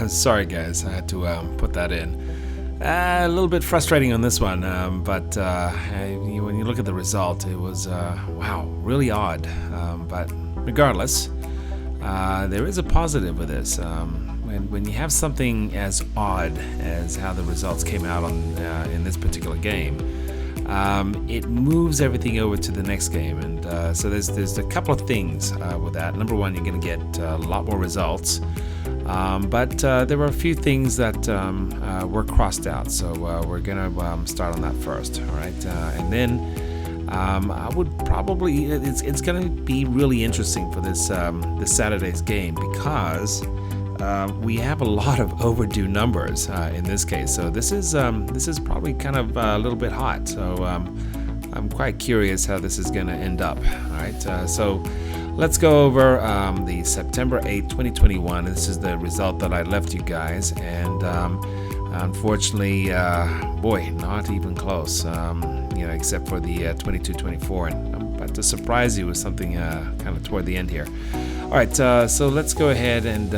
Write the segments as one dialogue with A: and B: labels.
A: Sorry, guys, I had to put that in. A little bit frustrating on this one, but when you look at the result, it was, wow, really odd. But regardless, there is a positive with this. When you have something as odd as how the results came out in this particular game, it moves everything over to the next game, and so there's a couple of things with that. Number one, you're going to get a lot more results, but there were a few things that were crossed out. So we're going to start on that first, all right? And then I would probably it's going to be really interesting for this Saturday's game because we have a lot of overdue numbers in this case. So this is probably kind of a little bit hot. So I'm quite curious how this is going to end up. All right. So let's go over the September 8th, 2021. This is the result that I left you guys, and unfortunately, boy, not even close. Except for the 22-24, and I'm about to surprise you with something kind of toward the end here. All right, so let's go ahead and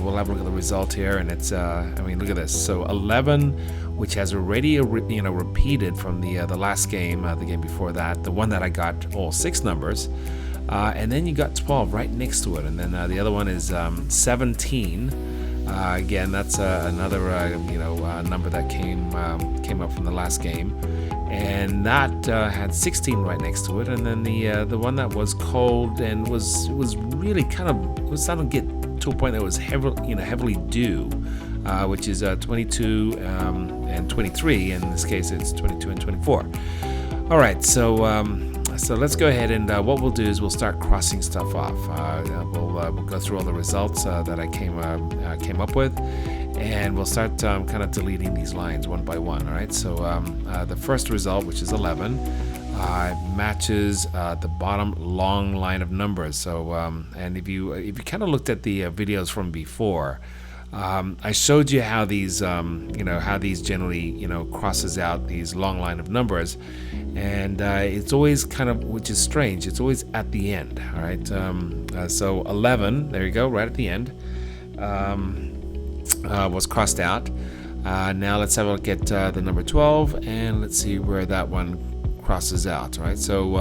A: we'll have a look at the result here, and it's look at this. So 11, which has already repeated from the last game, the game before that, the one that I got all 6 numbers, and then you got 12 right next to it, and then the other one is 17. Again, that's another number that came up from the last game, and that had 16 right next to it, and then the one that was cold and was really was starting to get to a point that was heavily due, which is 22 and 23. In this case, it's 22 and 24. All right, so let's go ahead, and what we'll do is we'll start crossing stuff off. We'll go through all the results that I came up with, and we'll start kind of deleting these lines one by one. All right. So the first result, which is 11, matches the bottom long line of numbers. So and if you kind of looked at the videos from before, I showed you how these how these generally crosses out these long line of numbers, and it's always kind of, which is strange, it's always at the end. All right. So 11, there you go, right at the end, was crossed out. Now let's have a look at the number 12, and let's see where that one crosses out. Right. So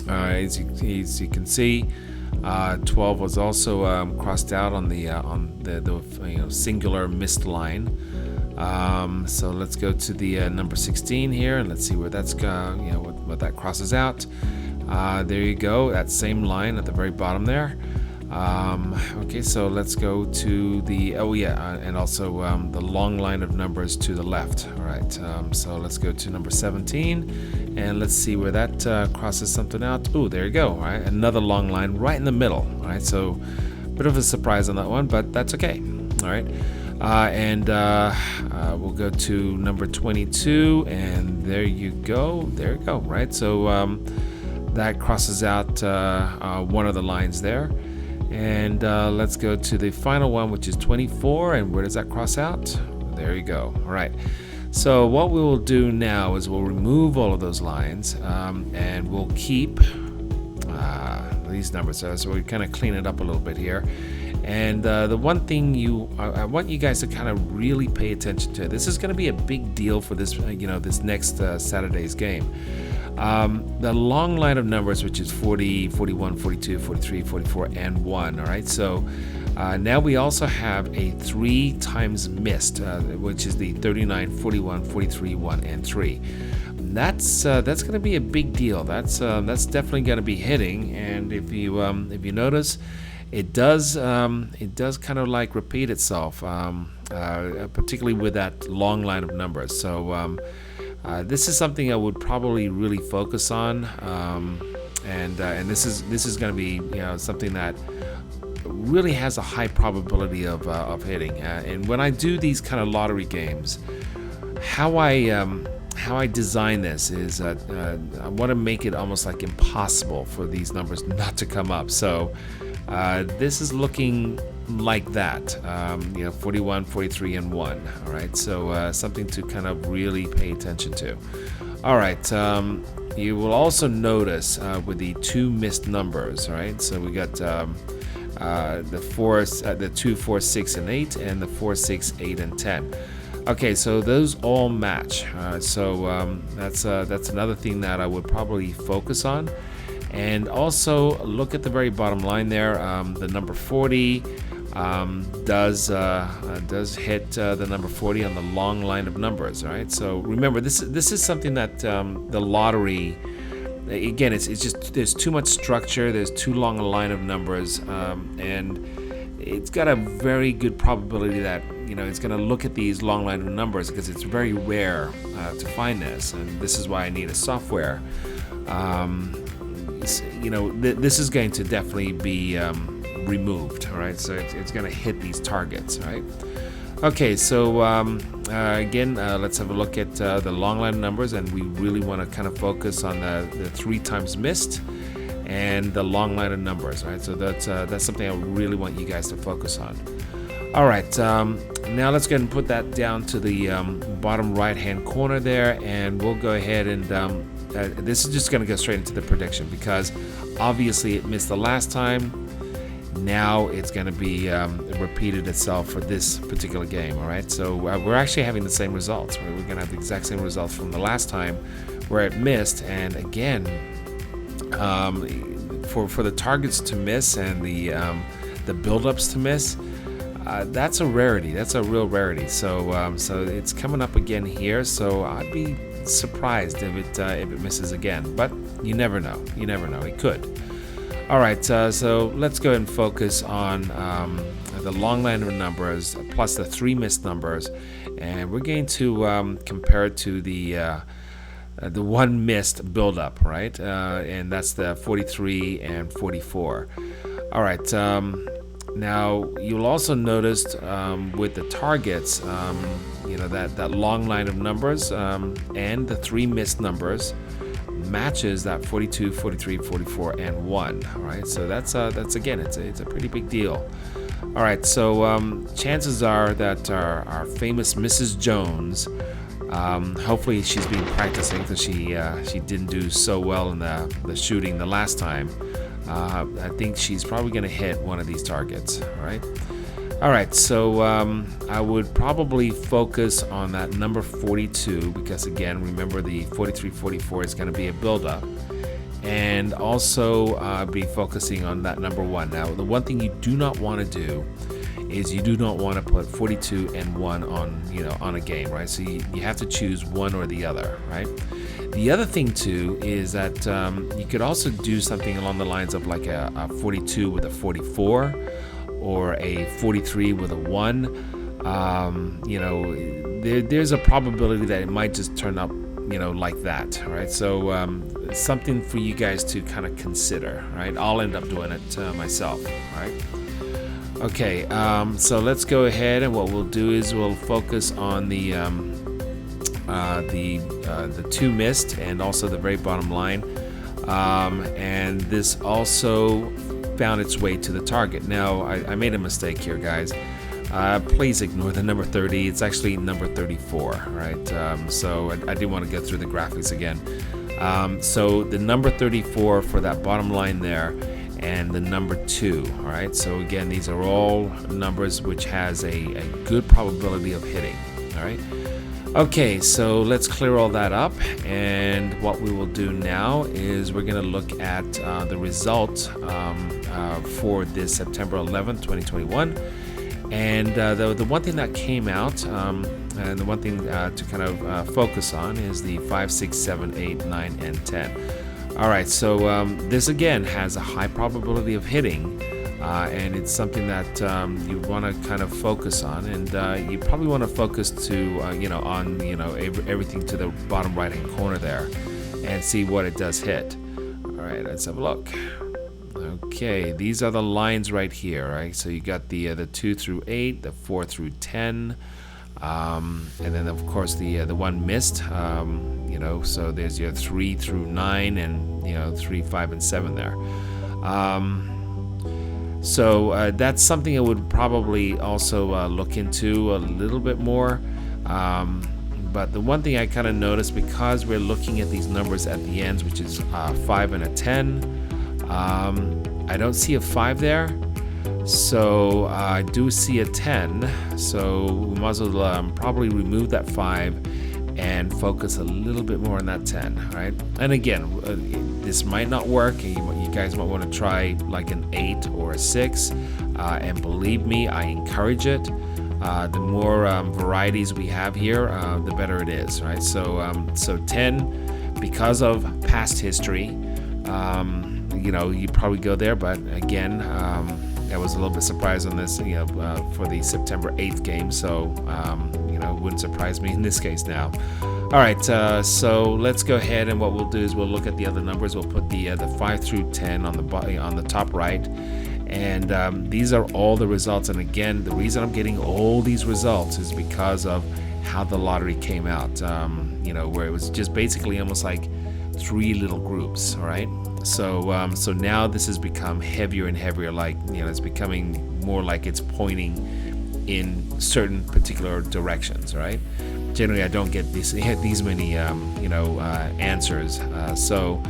A: as you can see, 12 was also crossed out on the singular missed line. So let's go to the number 16 here, and let's see where that's what that crosses out. There you go, that same line at the very bottom there. Okay, so let's go to the and also the long line of numbers to the left. All right, so let's go to number 17, and let's see where that crosses something out. Oh, there you go. All right, another long line right in the middle. All right, so bit of a surprise on that one, but that's okay. All right, and we'll go to number 22, and there you go. There you go. Right, so that crosses out one of the lines there. And let's go to the final one, which is 24. And where does that cross out? There you go. All right. So what we will do now is we'll remove all of those lines, and we'll keep these numbers. So we kind of clean it up a little bit here. And the one thing I want you guys to kind of really pay attention to. This is going to be a big deal for this, this next Saturday's game. The long line of numbers, which is 40, 41, 42, 43, 44, and 1. All right, so now we also have a 3 times missed, which is the 39, 41, 43, 1, and 3. That's going to be a big deal. That's definitely going to be hitting. And if you notice, it does kind of like repeat itself, particularly with that long line of numbers. So this is something I would probably really focus on, and this is going to be something that really has a high probability of hitting. And when I do these kind of lottery games, how I design this is I want to make it almost like impossible for these numbers not to come up. So this is looking like that, 41, 43, and 1. All right, so something to kind of really pay attention to. All right, you will also notice with the 2 missed numbers. All right, so we got the 2, 4, 6, and 8, and the 4, 6, 8, and 10. Okay, so those all match. That's another thing that I would probably focus on. And also look at the very bottom line there. The number 40 does hit the number 40 on the long line of numbers. All right. So remember, this is something that the lottery. Again, it's just there's too much structure. There's too long a line of numbers, and it's got a very good probability that it's going to look at these long line of numbers because it's very rare to find this, and this is why I need a software. This is going to definitely be removed. All right, so it's going to hit these targets. All right. Okay, so again, let's have a look at the long line of numbers, and we really want to kind of focus on the 3 times missed and the long line of numbers, right? So that's something I really want you guys to focus on. All right, now let's go ahead and put that down to the bottom right-hand corner there, and we'll go ahead and this is just going to go straight into the prediction because obviously it missed the last time. Now it's going to be repeated itself for this particular game. All right, so we're actually having the same results. We're going to have the exact same results from the last time where it missed. And again, for the targets to miss and the build-ups to miss, that's a rarity. That's a real rarity. So it's coming up again here. So I'd be surprised if it misses again. But you never know. You never know. It could. All right, so let's go ahead and focus on the long line of numbers plus the 3 missed numbers, and we're going to compare it to the 1 missed buildup, right? And that's the 43 and 44. All right. Now you'll also notice with the targets, that long line of numbers and the 3 missed numbers matches that 42, 43, 44, and 1. All right, so that's again, it's a pretty big deal. All right, so chances are that our famous Mrs. Jones, hopefully she's been practicing because she didn't do so well in the shooting the last time. I think she's probably going to hit one of these targets. All right, so I would probably focus on that number 42 because, again, remember the 43, 44 is going to be a build-up. And also be focusing on that number 1. Now, the one thing you do not want to do is you do not want to put 42 and 1 on a game, right? So you have to choose one or the other, right? The other thing, too, is that you could also do something along the lines of like a 42 with a 44, or a 43 with a 1. There's a probability that it might just turn up, like that. All right, so something for you guys to kind of consider. Right, I'll end up doing it myself. All right. Okay, so let's go ahead, and what we'll do is we'll focus on the 2 missed and also the very bottom line, and this also found its way to the target. Now I made a mistake here, guys. Please ignore the number 30. It's actually number 34, right? So I did want to go through the graphics again. So the number 34 for that bottom line there, and the number 2. All right, so again, these are all numbers which has a good probability of hitting. All right. Okay, so let's clear all that up, and what we will do now is we're going to look at the result for this September 11th, 2021. And the one thing that came out, and the one thing to kind of focus on is the 5, 6, 7, 8, 9, and 10. All right, so this again has a high probability of hitting. And it's something that you want to kind of focus on, and you probably want to focus to on everything to the bottom right hand corner there, and see what it does hit. All right, let's have a look. Okay, these are the lines right here, right? So you got the 2 through 8, the 4 through 10, and then of course the 1 missed. So there's your 3 through 9, and 3, 5, and 7 there. So that's something I would probably also look into a little bit more. But the one thing I kind of noticed, because we're looking at these numbers at the ends, which is 5 and a 10, I don't see a 5 there. So I do see a 10, so we might as well probably remove that 5 and focus a little bit more on that 10, right? And again, this might not work. You guys might want to try like an 8 or a 6, and believe me, I encourage it. The more varieties we have here, the better it is, right? So 10, because of past history, you probably go there, but again, I was a little bit surprised on this, for the September 8th game, so it wouldn't surprise me in this case now. All right, so let's go ahead, and what we'll do is we'll look at the other numbers. We'll put the 5 through 10 on the top right, and these are all the results. And again, the reason I'm getting all these results is because of how the lottery came out. Where it was just basically almost like 3 little groups. All right. So now this has become heavier and heavier. Like it's becoming more like it's pointing in certain particular directions. Right. Generally, I don't get these many answers. So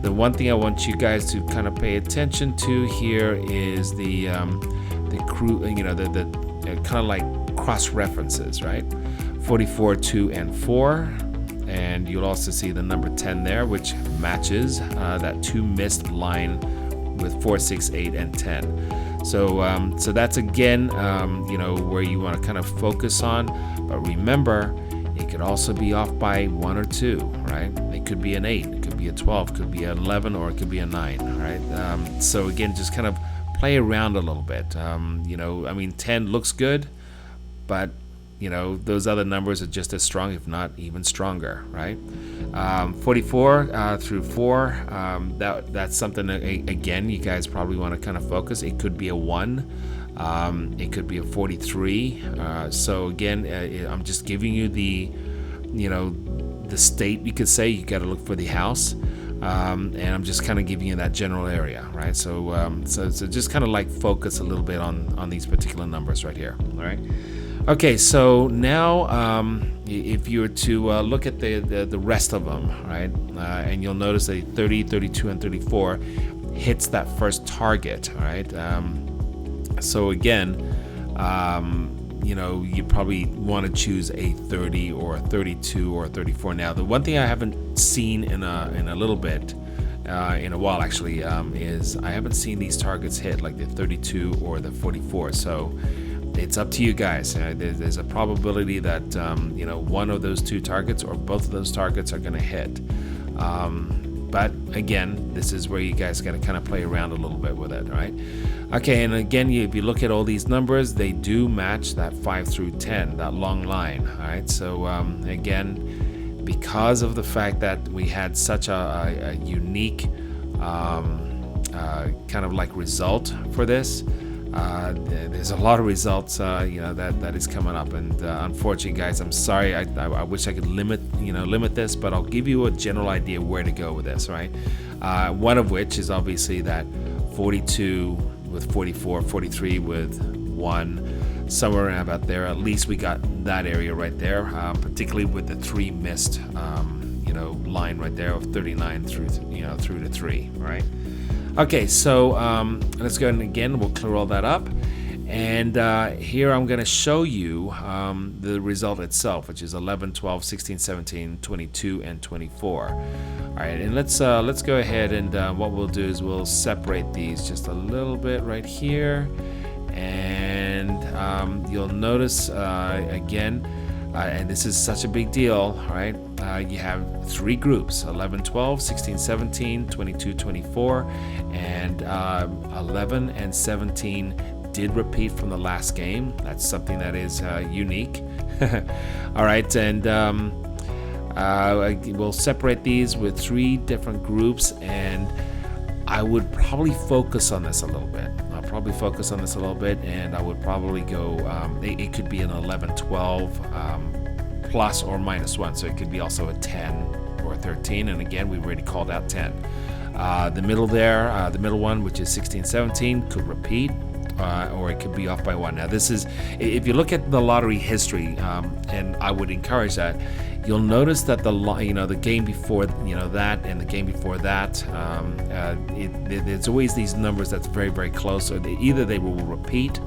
A: the one thing I want you guys to kind of pay attention to here is the crew. The kind of like cross references. Right. 44, 2, and 4. And you'll also see the number 10 there, which matches that 2 missed line with 4, 6, 8, and 10. So that's again, where you want to kind of focus on. But remember, it could also be off by 1 or 2, right? It could be an 8, it could be a 12, it could be an 11, or it could be a 9, right? So again, just kind of play around a little bit. 10 looks good, but those other numbers are just as strong, if not even stronger, right? 44 through 4, that's something that, again, you guys probably want to kind of focus. It could be a 1, it could be a 43. So again, I'm just giving you the state, you could say. You got to look for the house, and I'm just kind of giving you that general area, right? So just kind of like focus a little bit on these particular numbers right here, all right? Okay, so now if you were to look at the rest of them, right, and you'll notice that 30, 32, and 34 hits that first target, all right? So again, you probably want to choose a 30 or a 32 or a 34. Now, the one thing I haven't seen in a little bit, in a while actually, is I haven't seen these targets hit, like the 32 or the 44. So it's up to you guys. There's a probability that one of those 2 targets or both of those targets are going to hit. But again, this is where you guys got to kind of play around a little bit with it, right? Okay, and again, if you look at all these numbers, they do match that 5 through 10, that long line. All right, so again, because of the fact that we had such a unique kind of like result for this. There's a lot of results, that is coming up, and unfortunately, guys, I'm sorry. I wish I could limit this, but I'll give you a general idea where to go with this, right? One of which is obviously that 42 with 44, 43 with 1, somewhere about there. At least we got that area right there, particularly with the 3 missed, line right there of 39 through to 3, right? Okay, so let's go ahead and again, we'll clear all that up. And here I'm going to show you the result itself, which is 11, 12, 16, 17, 22, and 24. All right, and let's go ahead, and what we'll do is we'll separate these just a little bit right here. And you'll notice, again, and this is such a big deal, all right? You have 3 groups, 11, 12, 16, 17, 22, 24, and 11 and 17 did repeat from the last game. That's something that is unique. All right, and we'll separate these with 3 different groups, and I would probably focus on this a little bit. And I would probably go, it could be an 11, 12, plus or minus 1, so it could be also a 10 or a 13, and again, we've already called out 10. The middle there, the middle one, which is 16, 17, could repeat, or it could be off by 1. Now, this is, if you look at the lottery history, and I would encourage that, you'll notice that the game before that and the game before that, there's always these numbers that's very, very close, or either they will repeat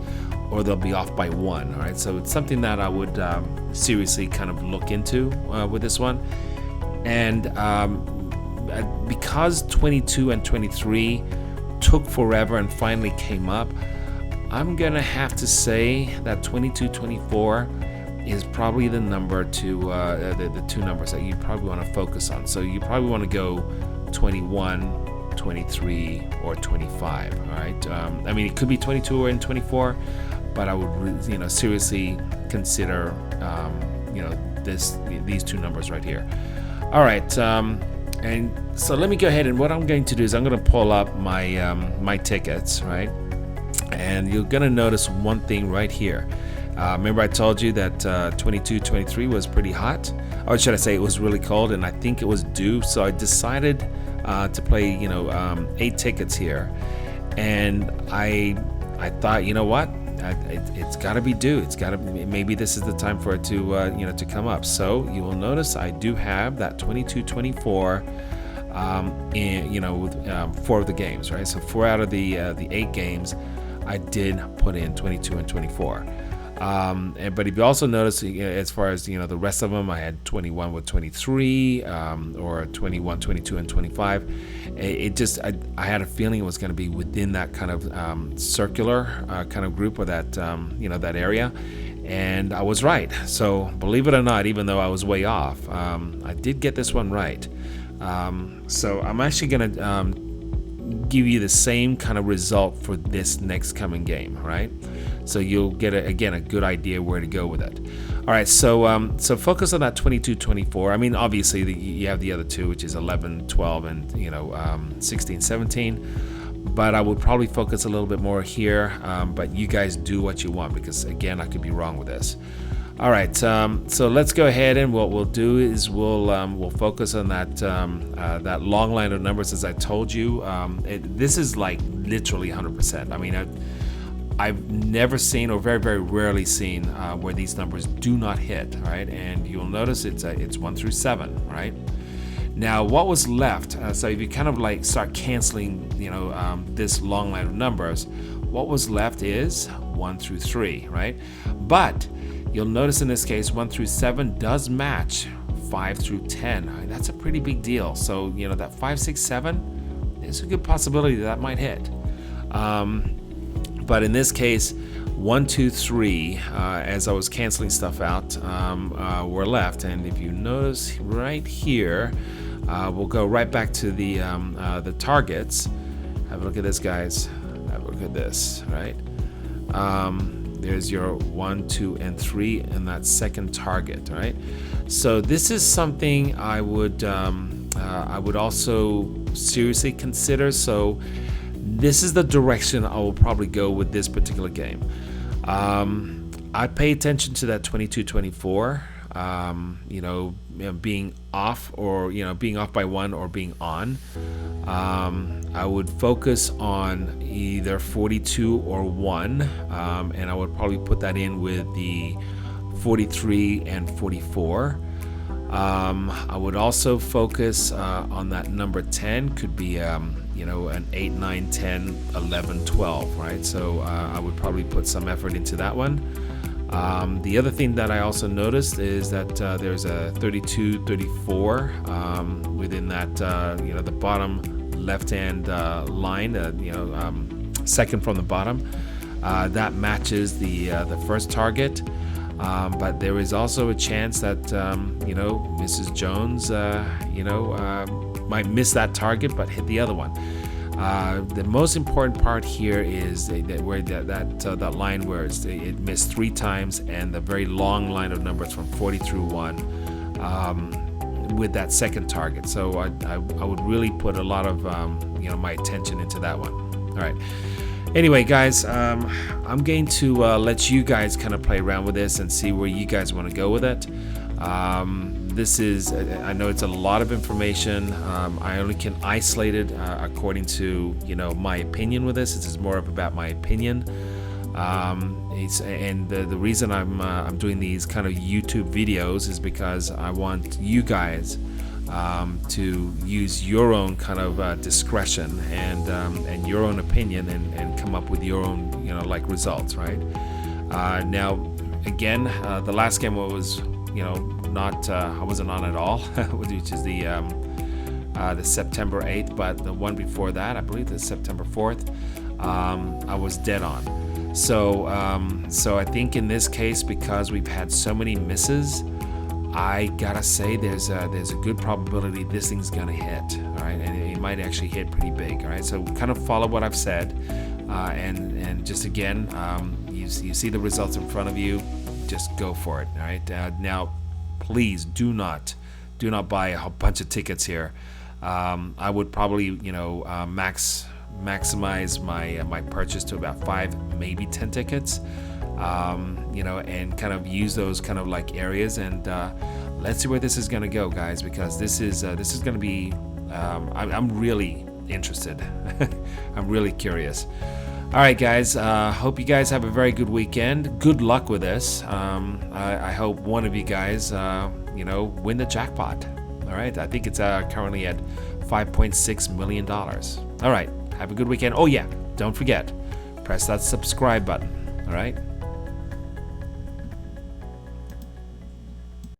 A: or they'll be off by one. All right, so it's something that I would seriously kind of look into with this one. And because 22 and 23 took forever and finally came up, I'm gonna have to say that 22-24 is probably the number to the two numbers that you probably want to focus on. So you probably want to go 21, 23, or 25. All right. I mean, it could be 22 or 24, but I would seriously consider these two numbers right here. All right. And so let me go ahead, and what I'm going to do is I'm going to pull up my my tickets, right? And you're going to notice one thing right here. Remember I told you that 22-23 was pretty hot, or should I say it was really cold, and I think it was due. So I decided to play 8 tickets here, and I thought, you know what, it's got to be due. It's got to be, maybe this is the time for it to to come up. So you will notice I do have that 22-24 with 4 of the games, right? So 4 out of the 8 games I did put in 22 and 24. But if you also notice, as far as the rest of them, I had 21 with 23, or 21, 22, and 25. I had a feeling it was going to be within that kind of circular kind of group, or that that area, and I was right. So believe it or not, even though I was way off, I did get this one right. So I'm actually going to give you the same kind of result for this next coming game, right? So you'll get a good idea where to go with it. All right, so focus on that 22-24. I mean, obviously you have the other two, which is 11, 12, and 16, 17. But I would probably focus a little bit more here. But you guys do what you want, because again, I could be wrong with this. All right, so let's go ahead, and what we'll do is we'll focus on that long line of numbers, as I told you. This is like literally 100%. I mean, I've never seen, or very, very rarely seen, where these numbers do not hit, right? And you'll notice it's 1 through 7, right? Now, what was left? So if you kind of like start canceling, this long line of numbers, what was left is 1 through 3, right? But you'll notice in this case, 1 through 7 does match 5 through 10. That's a pretty big deal. So, that 5, 6, 7, there's a good possibility that might hit. But in this case, 1, 2, 3, as I was canceling stuff out, were left. And if you notice right here, we'll go right back to the targets. Have a look at this, guys. Have a look at this, right? There's your 1, 2, and 3 in that second target, right? So this is something I would also seriously consider. So this is the direction I will probably go with this particular game. I pay attention to that 22-24. Being off, or being off by 1 or being on. I would focus on either 42 or 1, and I would probably put that in with the 43 and 44. I would also focus on that number 10. Could be an 8, 9, 10, 11, 12, right? So I would probably put some effort into that one. The other thing that I also noticed is that there's a 32, 34 within that, the bottom left-hand line, second from the bottom. That matches the first target. But there is also a chance that, Mrs. Jones, might miss that target but hit the other one. The most important part here is that line where it missed 3 times, and the very long line of numbers from 40 through 1 with that second target. So I would really put a lot of my attention into that one. All right. Anyway, guys, I'm going to let you guys kind of play around with this and see where you guys want to go with it. I know it's a lot of information. I only can isolate it according to my opinion with this. This is more about my opinion. And the reason I'm doing these kind of YouTube videos is because I want you guys to use your own kind of discretion and your own opinion and come up with your own like results, right? Now again, the last game was not I wasn't on at all, which is the September 8th, but the one before that, I believe the September 4th, I was dead on. So I think in this case, because we've had so many misses, I gotta say there's a good probability this thing's gonna hit, all right, and it might actually hit pretty big, all right. So kind of follow what I've said, and just again, you see the results in front of you, just go for it, all right. Now, please do not buy a whole bunch of tickets here. I would probably maximize my purchase to about 5, maybe 10 tickets. And kind of use those kind of like areas, and let's see where this is going to go, guys, because this is going to be I'm really interested. I'm really curious. All right, guys, hope you guys have a very good weekend. Good luck with this. I hope one of you guys win the jackpot. All right, I think it's currently at $5.6 million. All right, have a good weekend. Oh yeah, don't forget, press that subscribe button. All right.